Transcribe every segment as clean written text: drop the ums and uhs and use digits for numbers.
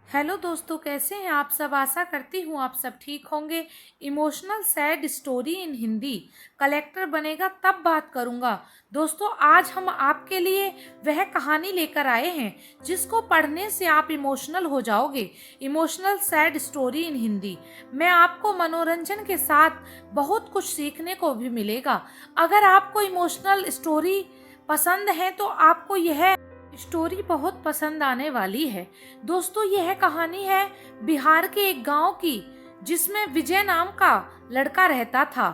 Hello दोस्तों, कैसे हैं आप सब। आशा करती हूँ आप सब ठीक होंगे। Emotional sad story in Hindi, collector बनेगा तब बात करूँगा। दोस्तों, आज हम आपके लिए वह कहानी लेकर आए हैं जिसको पढ़ने से आप इमोशनल हो जाओगे। Emotional sad story in Hindi में आपको मनोरंजन के साथ बहुत कुछ सीखने को भी मिलेगा। अगर आपको इमोशनल स्टोरी पसंद है तो आपको यह स्टोरी बहुत पसंद आने वाली है। दोस्तों, यह कहानी है बिहार के एक गांव की, जिसमें विजय नाम का लड़का रहता था।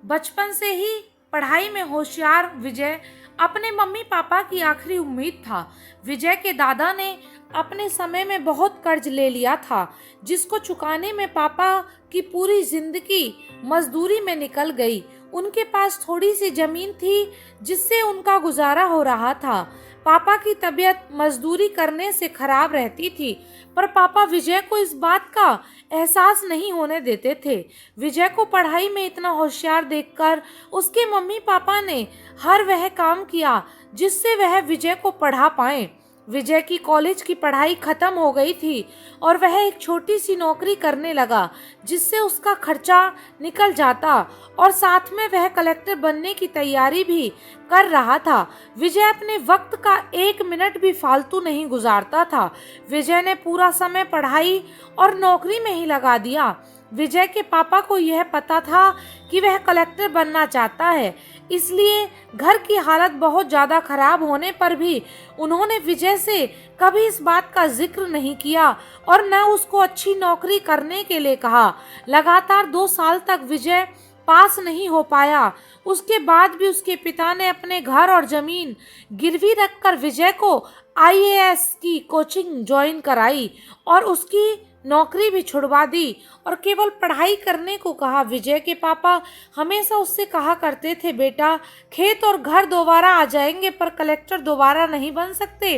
बचपन से ही पढ़ाई में होशियार विजय अपने मम्मी पापा की आखिरी उम्मीद था। विजय के दादा ने अपने समय में बहुत कर्ज ले लिया था, जिसको चुकाने में पापा की पूरी जिंदगी मजदूरी में निकल गई। उनके पास थोड़ी सी जमीन थी जिससे उनका गुजारा हो रहा था। पापा की तबीयत मजदूरी करने से खराब रहती थी, पर पापा विजय को इस बात का एहसास नहीं होने देते थे। विजय को पढ़ाई में इतना होशियार देखकर उसके मम्मी पापा ने हर वह काम किया जिससे वह विजय को पढ़ा पाए। विजय की कॉलेज की पढ़ाई खत्म हो गई थी और वह एक छोटी सी नौकरी करने लगा, जिससे उसका खर्चा निकल जाता और साथ में वह कलेक्टर बनने की तैयारी भी कर रहा था। विजय अपने वक्त का एक मिनट भी फालतू नहीं गुजारता था। विजय ने पूरा समय पढ़ाई और नौकरी में ही लगा दिया। विजय के पापा को यह पता था कि वह कलेक्टर बनना चाहता है, इसलिए घर की हालत बहुत ज़्यादा खराब होने पर भी उन्होंने विजय से कभी इस बात का जिक्र नहीं किया और न उसको अच्छी नौकरी करने के लिए कहा। लगातार 2 साल तक विजय पास नहीं हो पाया। उसके बाद भी उसके पिता ने अपने घर और जमीन गिरवी रखकर विजय को आईएएस की कोचिंग ज्वाइन कराई और उसकी नौकरी भी छुड़वा दी और केवल पढ़ाई करने को कहा। विजय के पापा हमेशा उससे कहा करते थे, बेटा, खेत और घर दोबारा आ जाएंगे पर कलेक्टर दोबारा नहीं बन सकते।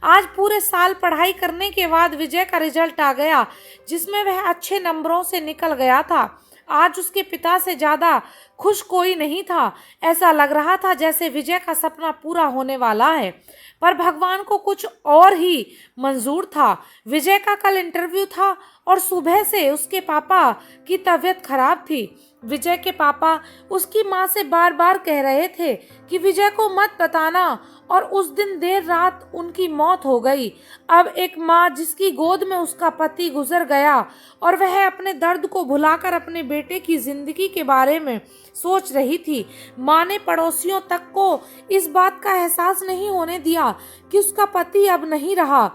आज पूरे साल पढ़ाई करने के बाद विजय का रिजल्ट आ गया, जिसमें वह अच्छे नंबरों से निकल गया था। आज उसके पिता से ज्यादा खुश कोई नहीं था। ऐसा लग रहा था जैसे विजय का सपना पूरा होने वाला है, पर भगवान को कुछ और ही मंजूर था। विजय का कल इंटरव्यू था और सुबह से उसके पापा की तबीयत खराब थी। विजय के पापा उसकी माँ से बार बार कह रहे थे कि विजय को मत बताना, और उस दिन देर रात उनकी मौत हो गई। अब एक माँ जिसकी गोद में उसका पति गुजर गया और वह अपने दर्द को भुलाकर अपने बेटे की जिंदगी के बारे में सोच रही थी। माँ ने पड़ोसियों तक को इस बात का एहसास नहीं होने दिया कि उसका पति अब नहीं रहा।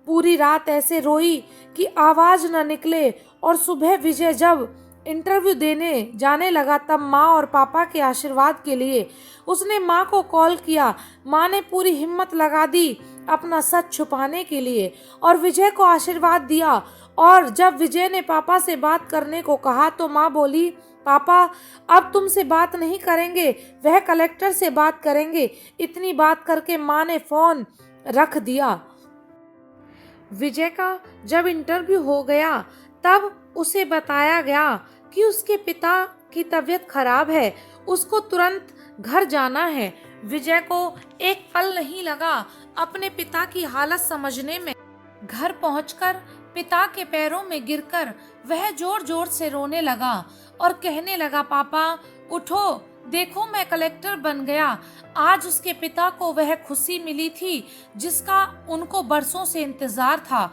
पूरी रात ऐसे रोई कि आवाज न निकले, और सुबह विजय जब इंटरव्यू देने जाने लगा तब माँ और पापा के आशीर्वाद के लिए उसने माँ को कॉल किया। माँ ने पूरी हिम्मत लगा दी अपना सच छुपाने के लिए और विजय को आशीर्वाद दिया। और जब विजय ने पापा से बात करने को कहा तो माँ बोली, पापा अब तुमसे बात नहीं करेंगे, वह कलेक्टर से बात करेंगे। इतनी बात करके माँ ने फोन रख दिया। विजय का जब इंटरव्यू हो गया तब उसे बताया गया कि उसके पिता की तबीयत खराब है, उसको तुरंत घर जाना है। विजय को एक पल नहीं लगा अपने पिता की हालत समझने में। घर पहुंचकर पिता के पैरों में गिरकर वह जोर जोर से रोने लगा और कहने लगा, पापा उठो, देखो मैं कलेक्टर बन गया। आज उसके पिता को वह खुशी मिली थी जिसका उनको बरसों से इंतजार था,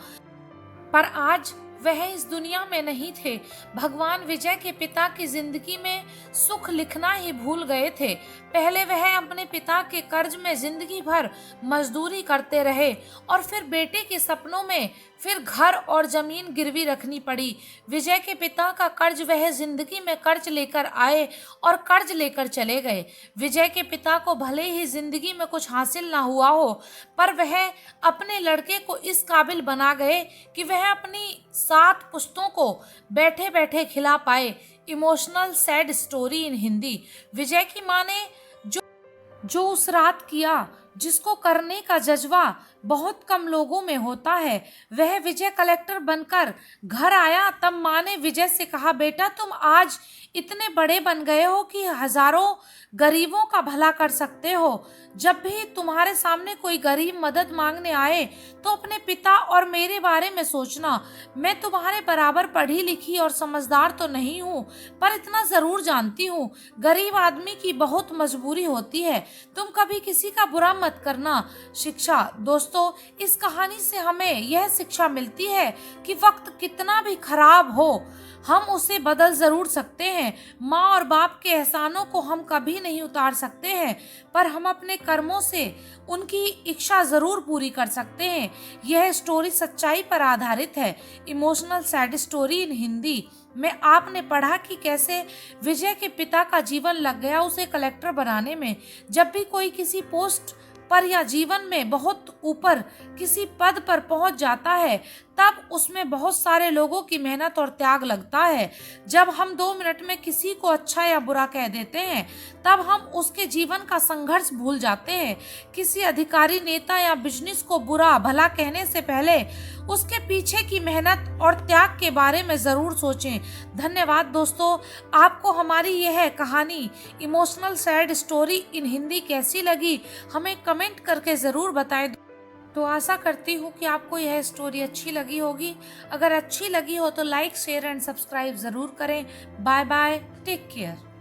पर आज वह इस दुनिया में नहीं थे। भगवान विजय के पिता की जिंदगी में सुख लिखना ही भूल गए थे। पहले वह अपने पिता के कर्ज में जिंदगी भर मजदूरी करते रहे और फिर बेटे के सपनों में फिर घर और जमीन गिरवी रखनी पड़ी। विजय के पिता का कर्ज वह जिंदगी में कर्ज लेकर आए और कर्ज लेकर चले गए। विजय के पिता को भले ही जिंदगी में कुछ हासिल ना हुआ हो, पर वह अपने लड़के को इस काबिल बना गए कि वह अपनी 7 पुश्तों को बैठे बैठे खिला पाए। Emotional sad story in Hindi. Vijay की माँ ने जो उस रात किया, जिसको करने का जज्बा बहुत कम लोगों में होता है। वह विजय कलेक्टर बनकर घर आया तब माँ ने विजय से कहा, बेटा तुम आज इतने बड़े बन गए हो कि हजारों गरीबों का भला कर सकते हो। जब भी तुम्हारे सामने कोई गरीब मदद मांगने आए तो अपने पिता और मेरे बारे में सोचना। मैं तुम्हारे बराबर पढ़ी लिखी और समझदार तो नहीं हूँ, पर इतना जरूर जानती हूँ गरीब आदमी की बहुत मजबूरी होती है। तुम कभी किसी का बुरा मत करना। शिक्षा। दोस्तों, इस कहानी से हमें यह शिक्षा मिलती है कि वक्त कितना भी खराब हो, हम उसे बदल जरूर सकते हैं। माँ और बाप के एहसानों को हम कभी नहीं उतार सकते हैं, पर हम अपने कर्मों से उनकी इच्छा जरूर पूरी कर सकते हैं। यह स्टोरी सच्चाई पर आधारित है। Emotional sad story in Hindi में आपने पढ़ा कि कैसे विजय के पिता का जीवन लग गया उसे कलेक्टर बनाने में। जब भी कोई किसी पोस्ट पर या जीवन में बहुत ऊपर किसी पद पर पहुंच जाता है, तब उसमें बहुत सारे लोगों की मेहनत और त्याग लगता है। जब हम 2 मिनट में किसी को अच्छा या बुरा कह देते हैं, तब हम उसके जीवन का संघर्ष भूल जाते हैं। किसी अधिकारी, नेता या बिजनेस को बुरा भला कहने से पहले उसके पीछे की मेहनत और त्याग के बारे में जरूर सोचें। धन्यवाद दोस्तों। आपको हमारी यह कहानी emotional sad story in Hindi कैसी लगी, हमें कमेंट करके जरूर बताएं। तो आशा करती हूँ कि आपको यह स्टोरी अच्छी लगी होगी। अगर अच्छी लगी हो तो लाइक, शेयर एंड सब्सक्राइब जरूर करें। Bye bye, take care.